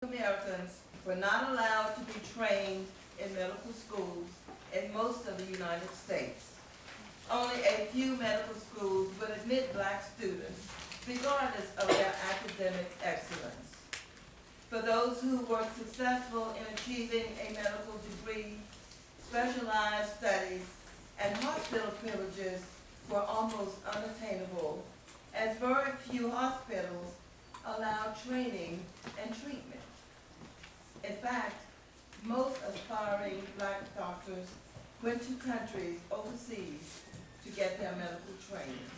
Americans were not allowed to be trained in medical schools in most of the United States. Only a few medical schools would admit black students, regardless of their academic excellence. For those who were successful in achieving a medical degree, specialized studies and hospital privileges were almost unattainable, as very few hospitals allowed training and treatment. In fact, most aspiring black doctors went to countries overseas to get their medical training.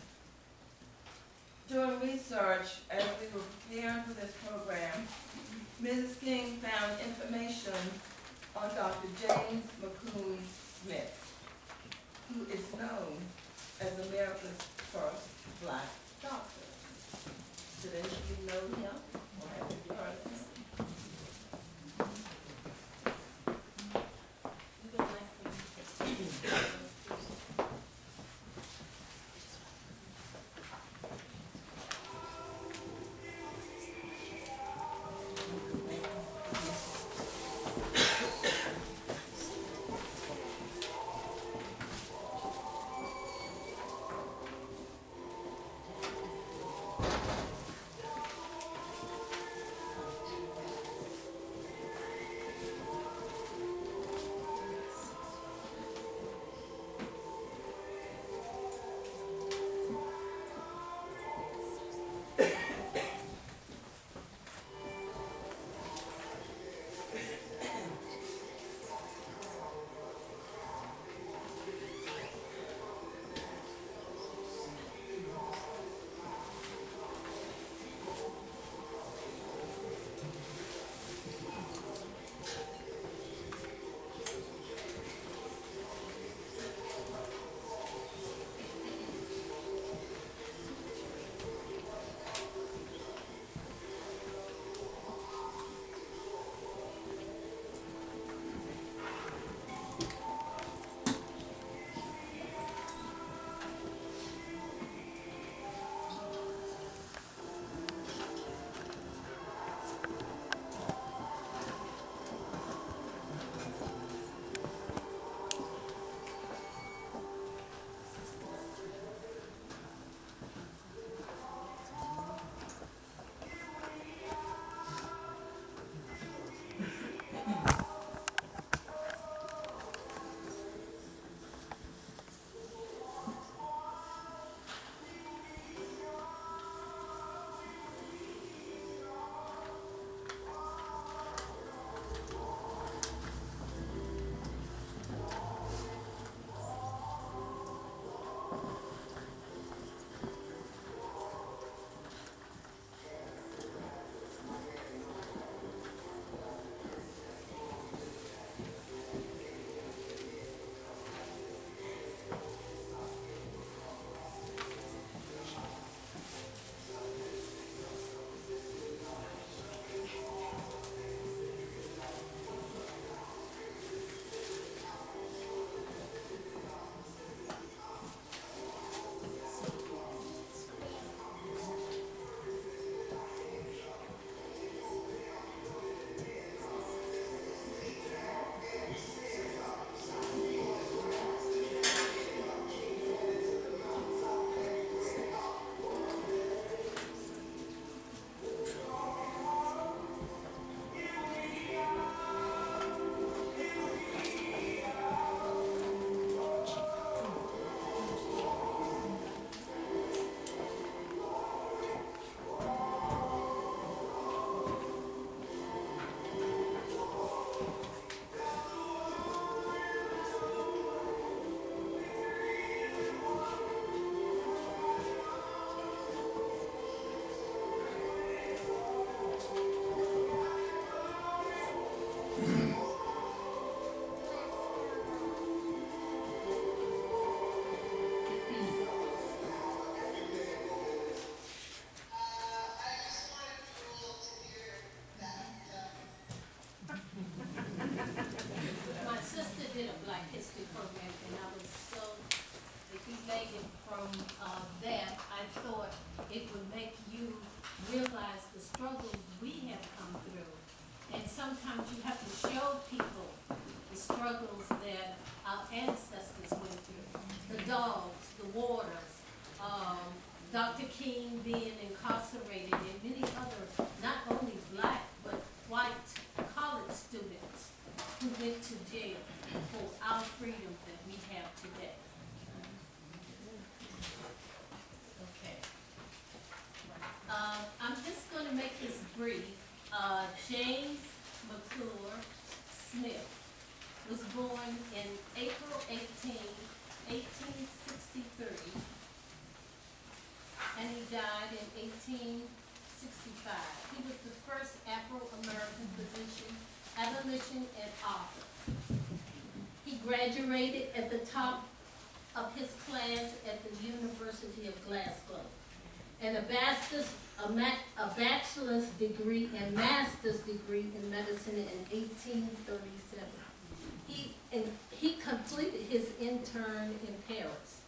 Doing research as we were preparing for this program, Mrs. King found information on Dr. James McCoon Smith, who is known as America's first black doctor. Did any of you know him or have you heard of him? My sister did a Black History program, and I was so, if you make it from that, I thought it would make you realize the struggles we have come through sometimes you have to show people the struggles that our ancestors went through. The dogs, the waters, Dr. King being incarcerated, and many other, not only black, but white college students who went to jail for our freedom that we have today. Okay. I'm just gonna make this brief. James McClure Smith was born in April 1863, and he died in 1865. He was the first Afro-American physician, abolition, and author. He graduated at the top of his class at the University of Glasgow, and a bachelor's degree and master's degree in medicine in 1837. He completed his intern in Paris.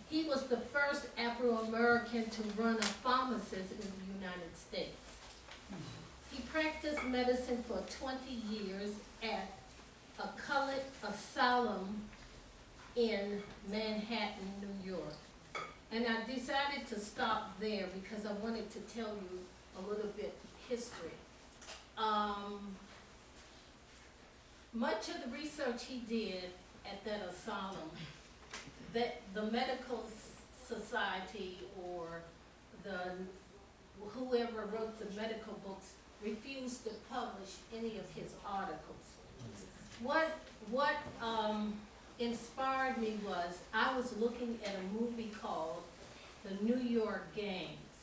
He was the first Afro-American to run a pharmacist in the United States. He practiced medicine for 20 years at a colored asylum in Manhattan, New York. And I decided to stop there because I wanted to tell you a little bit history. Much of the research he did at that asylum, that the medical society or whoever wrote the medical books refused to publish any of his articles. What inspired me was I was looking at a movie called The New York Gangs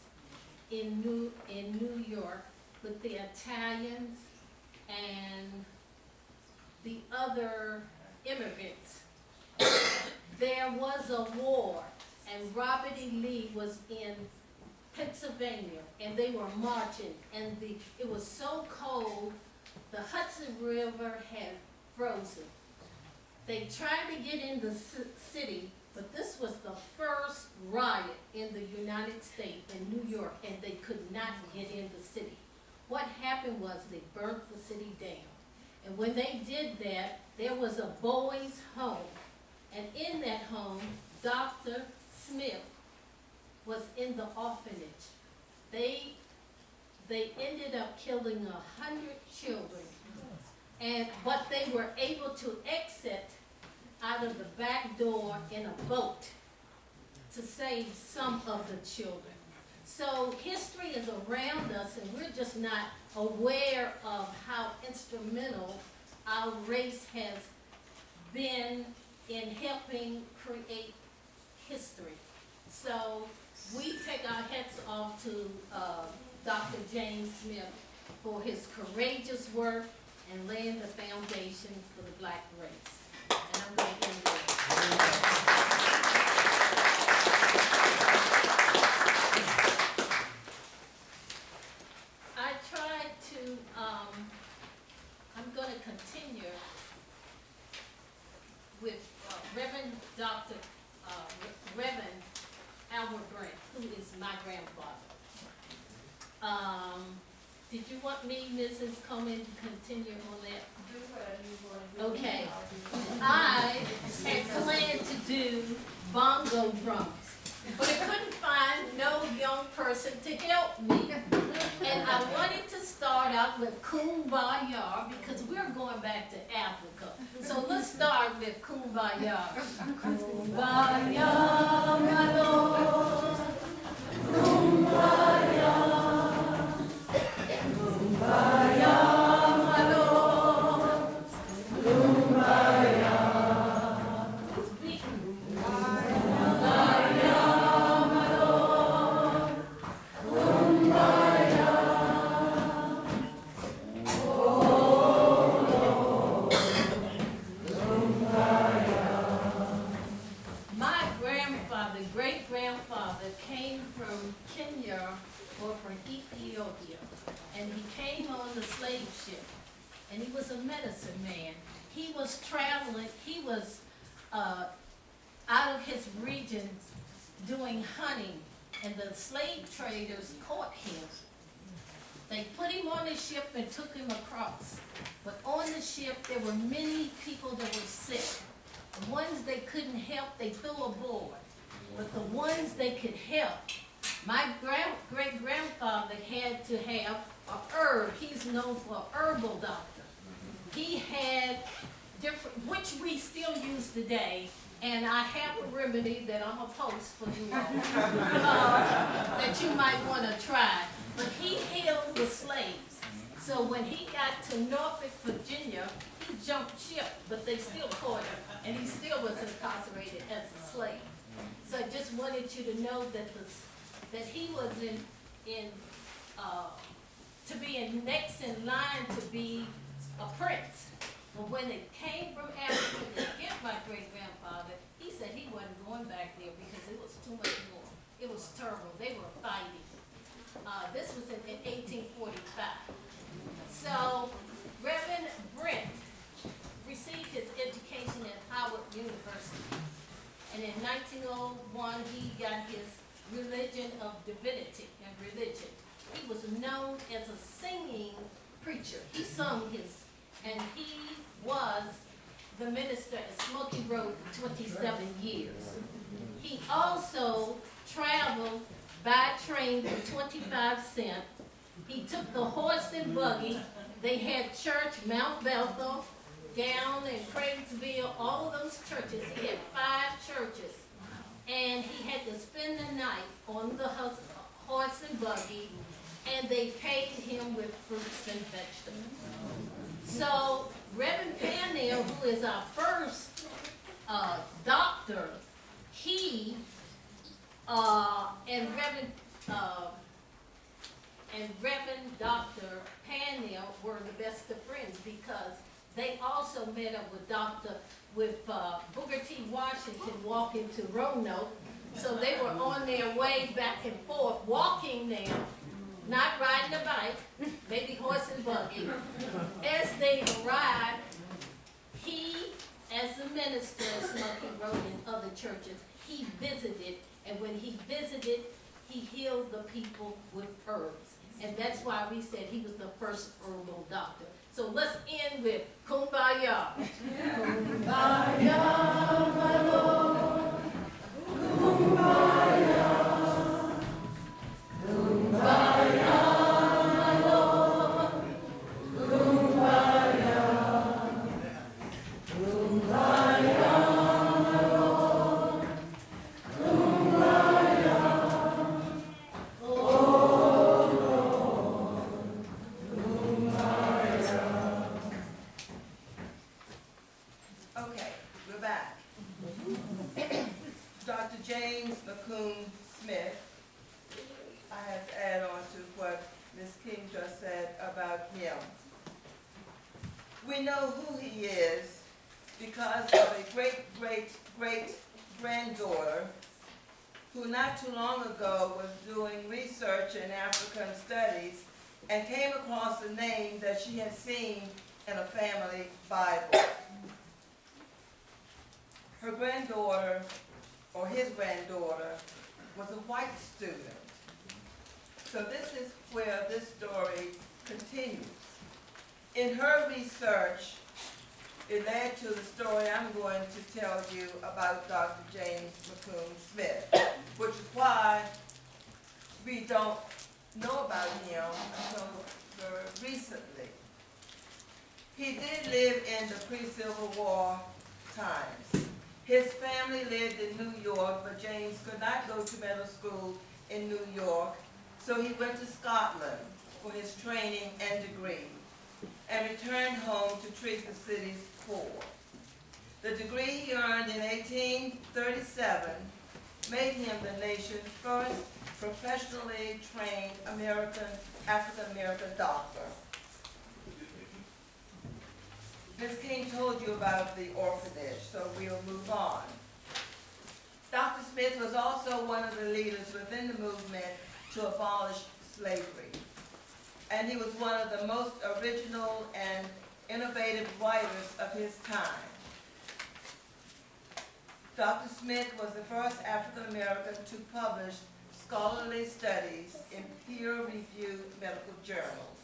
in New York with the Italians and the other immigrants. There was a war, and Robert E. Lee was in Pennsylvania, and they were marching, and it was so cold, the Hudson River had frozen. They tried to get in the city, but this was the first riot in the United States, in New York, and they could not get in the city. What happened was they burnt the city down. And when they did that, there was a boys' home. And in that home, Dr. Smith was in the orphanage. They ended up killing 100 children. But they were able to exit out of the back door in a boat to save some of the children. So history is around us, and we're just not aware of how instrumental our race has been in helping create history. So we take our hats off to Dr. James Smith for his courageous work and laying the foundation for the black race. And I'm going to end there. I tried to, I'm going to continue with Reverend Dr. Reverend Albert Grant, who is my grandfather. Did you want me, Mrs. Coleman, to continue on that? Okay. I had planned to do bongo drums, but I couldn't find no young person to help me. And I wanted to start out with Kumbaya because we're going back to Africa. So let's start with Kumbaya. Kumbaya, my Lord. Kumbaya. Kumbaya, my Lord. Kumbaya. Kumbaya, my Lord. Kumbaya. Oh, Lord. Kumbaya. My grandfather, great-grandfather, came from Kenya or from Ethiopia. And he came on the slave ship, and he was a medicine man. He was traveling, he was out of his region doing hunting, and the slave traders caught him. They put him on a ship and took him across. But on the ship, there were many people that were sick. The ones they couldn't help, they threw aboard. But the ones they could help, my great-grandfather had to have a herb. He's known for a herbal doctor. He had different, which we still use today, and I have a remedy that I'm gonna post for you all, that you might wanna try. But he healed the slaves. So when he got to Norfolk, Virginia, he jumped ship, but they still caught him, and he still was incarcerated as a slave. So I just wanted you to know that that he was to be next in line to be a prince. But when it came from Africa to get my great-grandfather, he said he wasn't going back there because it was too much war. It was terrible. They were fighting. This was in 1845. So Reverend Brent received his education at Howard University. And in 1901, he got his religion of divinity and religion. He was known as a singing preacher. He sung and he was the minister at Smoky Road for 27 years. He also traveled by train for 25 cents. He took the horse and buggy. They had church, Mount Bethel, down in Craigsville, all of those churches. He had 5 churches. And he had to spend the night on the horse and buggy, and they paid him with fruits and vegetables. So Reverend Pannell, who is our first doctor, he and Reverend Dr. Pannell were the best of friends because they also met up with Booker T. Washington walking to Roanoke. So they were on their way back and forth, walking now, not riding a bike, maybe horse and buggy. As they arrived, he, as the minister of Smoky Road and other churches, he visited, and when he visited, he healed the people with herbs. And that's why we said he was the first herbal doctor. So let's end with Kumbaya. Kumbaya, my Lord. Kumbaya. Kumbaya, my Lord. Kumbaya. Kumbaya, my Lord. Kumbaya. Oh, Lord. Kumbaya. Okay, we're back. Dr. James McCune Smith, I have to add on to what Ms. King just said about him. We know who he is because of a great-great-great-granddaughter who not too long ago was doing research in African studies and came across a name that she had seen in a family Bible. Her granddaughter, or his granddaughter, was a white student. So this is where this story continues. In her research, it led to the story I'm going to tell you about Dr. James McCune Smith, which is why we don't know about him until very recently. He did live in the pre-Civil War times. His family lived in New York, but James could not go to medical school in New York, so he went to Scotland for his training and degree, and returned home to treat the city's poor. The degree he earned in 1837 made him the nation's first professionally trained African-American doctor. Ms. King told you about the orphanage, so we'll move on. Dr. Smith was also one of the leaders within the movement to abolish slavery. And he was one of the most original and innovative writers of his time. Dr. Smith was the first African American to publish scholarly studies in peer-reviewed medical journals.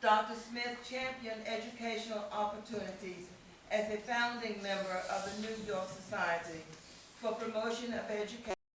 Dr. Smith championed educational opportunities as a founding member of the New York Society for Promotion of Education